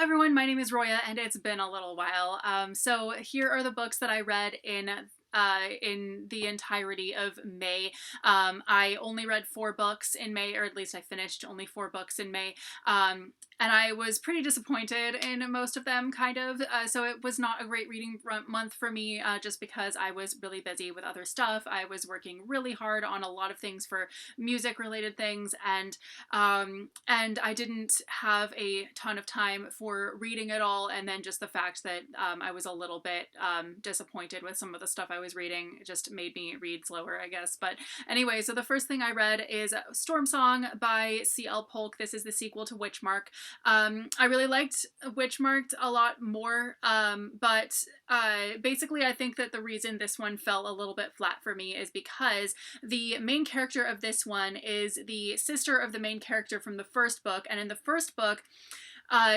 everyone, my name is Roya and it's been a little while. So here are the books that I read in the entirety of May. I only read 4 books in May, or at least I finished only 4 books in May. And I was pretty disappointed in most of them, kind of. So it was not a great reading month for me, just because I was really busy with other stuff. I was working really hard on a lot of things for music-related things, and I didn't have a ton of time for reading it all. And then just the fact that I was a little bit disappointed with some of the stuff I was reading just made me read slower, I guess. But anyway, so the first thing I read is Storm Song by C.L. Polk. This is the sequel to Witchmark. I really liked Witchmarked a lot more, but basically I think that the reason this one fell a little bit flat for me is because the main character of this one is the sister of the main character from the first book, and in the first book,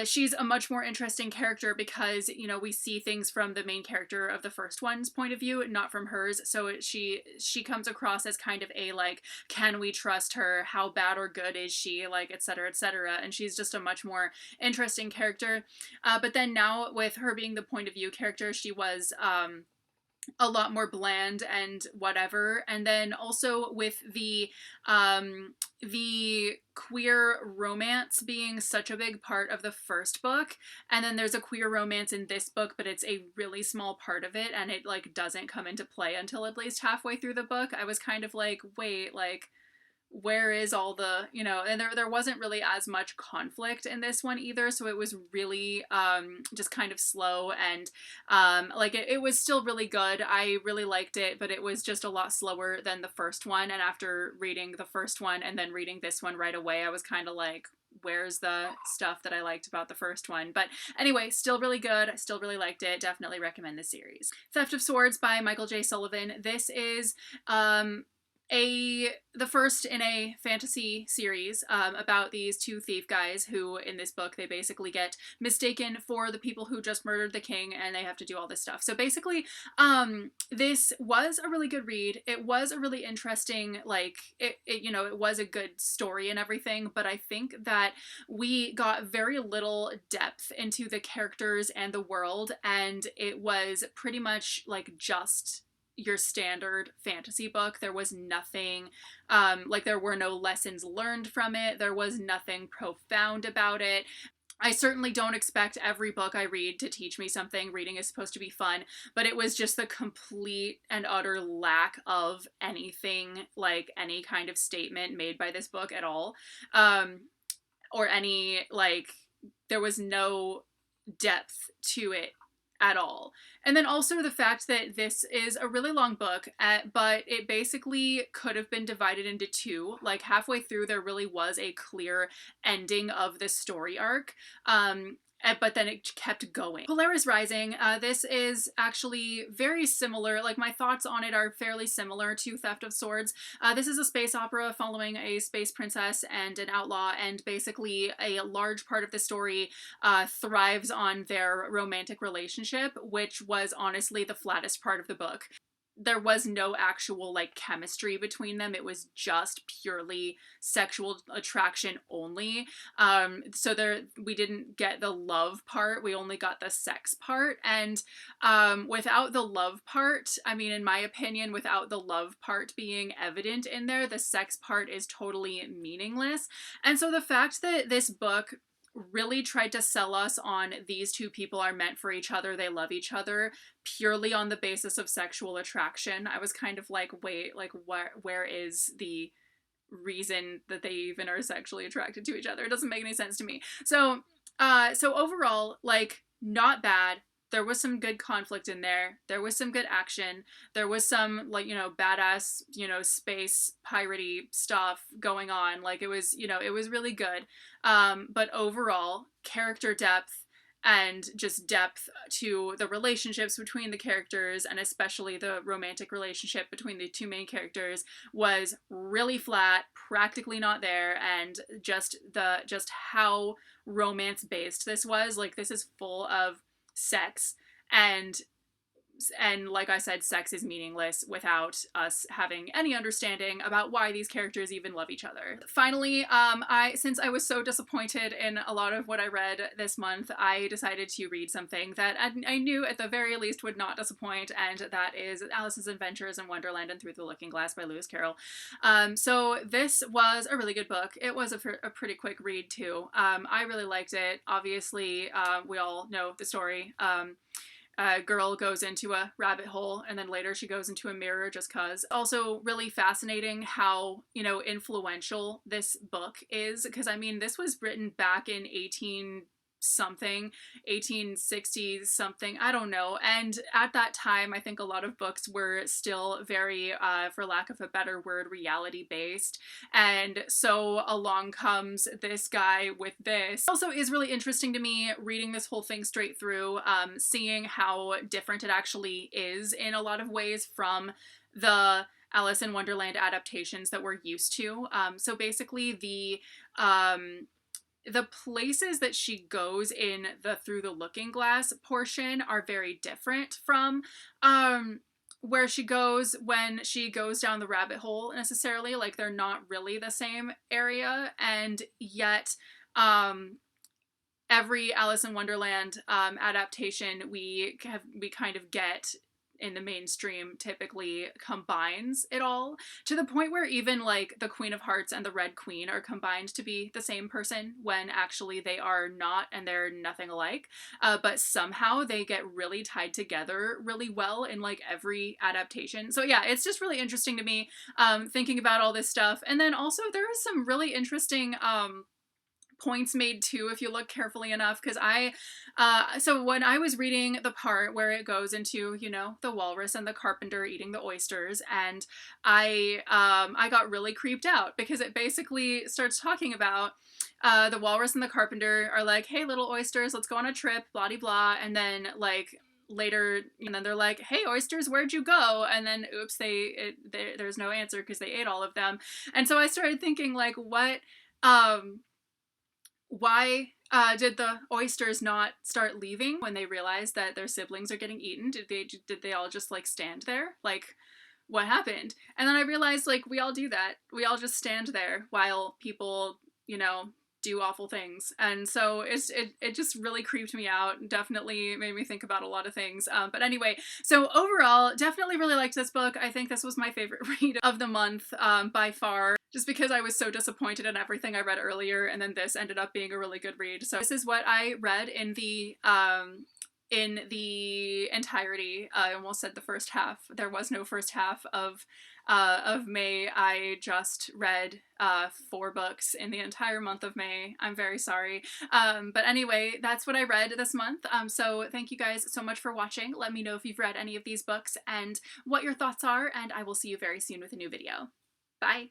she's a much more interesting character because, you know, we see things from the main character of the first one's point of view, not from hers. So she comes across as kind of a, like, can we trust her? How bad or good is she? Like, etc., etc. And she's just a much more interesting character. But then now, with her being the point of view character, she was a lot more bland and whatever. And then also with the queer romance being such a big part of the first book, and then there's a queer romance in this book, but it's a really small part of it, and it like doesn't come into play until at least halfway through the book. I was kind of like, wait, like, where is all the, you know, and there wasn't really as much conflict in this one either, so it was really just kind of slow, and like it was still really good. I really liked it, but it was just a lot slower than the first one, and after reading the first one and then reading this one right away, I was kind of like, where's the stuff that I liked about the first one? But anyway, still really good. I still really liked it. Definitely recommend the series. Theft of Swords by Michael J. Sullivan. This is the first in a fantasy series about these two thief guys who, in this book, they basically get mistaken for the people who just murdered the king, and they have to do all this stuff. So basically, this was a really good read. It was a really interesting, like, you know, it was a good story and everything, but I think that we got very little depth into the characters and the world, and it was pretty much like just your standard fantasy book. There was nothing, like there were no lessons learned from it. There was nothing profound about it. I certainly don't expect every book I read to teach me something. Reading is supposed to be fun, but it was just the complete and utter lack of anything, like any kind of statement made by this book at all. Or any, like, there was no depth to it at all. And then also the fact that this is a really long book, but it basically could have been divided into 2. Like halfway through, there really was a clear ending of the story arc. But then it kept going. Polaris Rising, this is actually very similar. Like, my thoughts on it are fairly similar to Theft of Swords. This is a space opera following a space princess and an outlaw, and basically a large part of the story thrives on their romantic relationship, which was honestly the flattest part of the book. There was no actual, like, chemistry between them. It was just purely sexual attraction only. So we didn't get the love part. We only got the sex part. And without the love part, I mean, in my opinion, without the love part being evident in there, the sex part is totally meaningless. And so the fact that this book really tried to sell us on these two people are meant for each other, they love each other, purely on the basis of sexual attraction, I was kind of like, wait, like, where is the reason that they even are sexually attracted to each other? It doesn't make any sense to me. So overall, like, not bad. There was some good conflict in there. There was some good action. There was some, like, you know, badass, you know, space piratey stuff going on. Like, it was, you know, it was really good. But overall, character depth and just depth to the relationships between the characters, and especially the romantic relationship between the 2 main characters, was really flat, practically not there, and just how romance based this was. Like, this is full of sex and and like I said, sex is meaningless without us having any understanding about why these characters even love each other. Finally, since I was so disappointed in a lot of what I read this month, I decided to read something that I knew at the very least would not disappoint, and that is Alice's Adventures in Wonderland and Through the Looking Glass by Lewis Carroll. So this was a really good book. It was a pretty quick read too. I really liked it. Obviously, we all know the story. A girl goes into a rabbit hole and then later she goes into a mirror just cause. Also really fascinating how, you know, influential this book is, because I mean this was written back in 1860 something, I don't know, and at that time I think a lot of books were still very for lack of a better word, reality based, and so along comes this guy with this. Also is really interesting to me reading this whole thing straight through, seeing how different it actually is in a lot of ways from the Alice in Wonderland adaptations that we're used to. So basically the places that she goes in the Through the Looking Glass portion are very different from where she goes when she goes down the rabbit hole necessarily. Like they're not really the same area, and yet every Alice in Wonderland adaptation we kind of get in the mainstream typically combines it all, to the point where even like the Queen of Hearts and the Red Queen are combined to be the same person when actually they are not, and they're nothing alike, but somehow they get really tied together really well in like every adaptation. So yeah, it's just really interesting to me thinking about all this stuff. And then also there is some really interesting points made too if you look carefully enough, because so when I was reading the part where it goes into, you know, the walrus and the carpenter eating the oysters, and I got really creeped out because it basically starts talking about the walrus and the carpenter are like, hey little oysters, let's go on a trip, blah de blah, and then like later, and then they're like, hey oysters, where'd you go? And then oops, there's no answer because they ate all of them. And so I started thinking like, what why did the oysters not start leaving when they realized that their siblings are getting eaten? Did they all just like stand there? Like what happened? And then I realized like we all do that. We all just stand there while people, you know, do awful things. And so it just really creeped me out. Definitely made me think about a lot of things. But anyway, so overall, definitely really liked this book. I think this was my favorite read of the month by far, just because I was so disappointed in everything I read earlier, and then this ended up being a really good read. So this is what I read in the entirety. I almost said the first half. There was no first half of May. I just read 4 books in the entire month of May. I'm very sorry. But anyway, that's what I read this month. So thank you guys so much for watching. Let me know if you've read any of these books and what your thoughts are, and I will see you very soon with a new video. Bye!